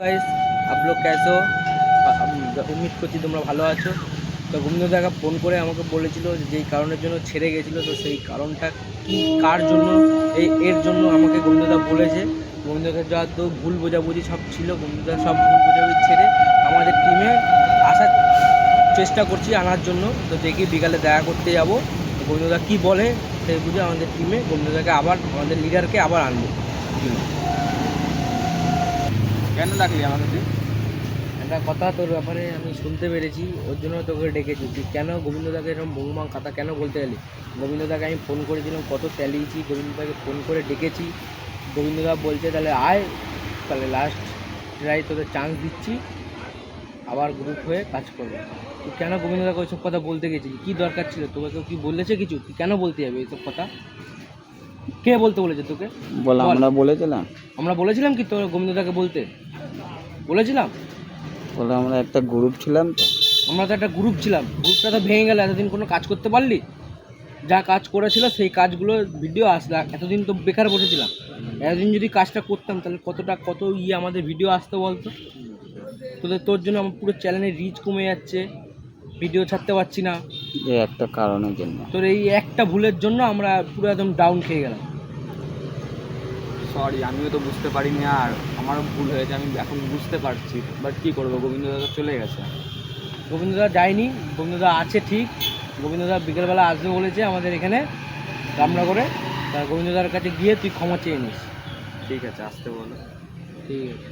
Guys आप लोग कैसे हो? উম্মিদ করছি তোমরা ভালো আছো। তো গোবিন্দদাকে ফোন করে আমাকে বলেছিল যেই কারণের জন্য ছেড়ে গেছিলো, তো সেই কারণটা কি, কার জন্য, এর জন্য আমাকে গোবিন্দদা বলেছে। গোবিন্দদার যা তো ভুল বোঝাবুঝি সব ছিল, গোবিন্দদা সব ভুল বোঝাবুঝি ছেড়ে আমাদের টিমে আসার চেষ্টা করছি আনার জন্য। তো দেখি বিকালে দেখা করতে যাব, গোবিন্দদা কী বলে সেই বুঝে আমাদের টিমে গোবিন্দদাকে আবার, আমাদের লিডারকে আবার আনবো টিমে। কেন ডাকলি আমাকে তুই? একটা কথা তোর ব্যাপারে আমি শুনতে পেরেছি, ওর জন্য তোকে ডেকেছি। তুই কেন গোবিন্দদাকে এরকম বহুমা কথা কেন বলতে গেলি? গোবিন্দদাকে আমি ফোন করেছিলাম, কত চালিয়েছি, গোবিন্দদাকে ফোন করে ডেকেছি। গোবিন্দদা বলছে তাহলে আয়, তাহলে লাস্ট ট্রাই তোদের চান্স দিচ্ছি, আবার গ্রুপ হয়ে কাজ করবে। তুই কেন গোবিন্দদাকে ওইসব কথা বলতে গেছিলি? কী দরকার ছিল? তোকে কেউ কি বলেছে কিছু? তুই কেন বলতে যাবে এইসব কথা? কে বলতে বলেছে তোকে? বল, আমরা বলেছিলাম। আমরা বলেছিলাম কি তোর গোবিন্দদাকে বলতে? বলেছিলাম? বলে আমরা একটা গ্রুপ ছিলাম, তো আমরা তো একটা গ্রুপ ছিলাম, গ্রুপটা তো ভেঙে গেল। এতদিন কোনো কাজ করতে পারলি? যা কাজ করেছিল সেই কাজগুলো ভিডিও আসলো, এতদিন তো বেকার বসেছিলাম। এতদিন যদি কাজটা করতাম তাহলে কত আমাদের ভিডিও আসতো বলতো। তোর জন্য আমার পুরো চ্যানেলের রিচ কমে যাচ্ছে, ভিডিও ছাড়তে পারছি না। এই একটা কারণের জন্য, তোর এই একটা ভুলের জন্য আমরা পুরো একদম ডাউন খেয়ে গেলাম। সরি, আমিও তো বুঝতে পারিনি, আর আমারও ভুল হয়েছে, আমি এখন বুঝতে পারছি। বাট কী করবো, গোবিন্দদা তো চলে গেছে। গোবিন্দদা যায়নি, গোবিন্দদা আছে ঠিক। গোবিন্দদা বিকেলবেলা আসবে বলেছে আমাদের এখানে রামনগরে। তা গোবিন্দদার কাছে গিয়ে তুই ক্ষমা চেয়ে নিস। ঠিক আছে, আসতে বলো। ঠিক আছে।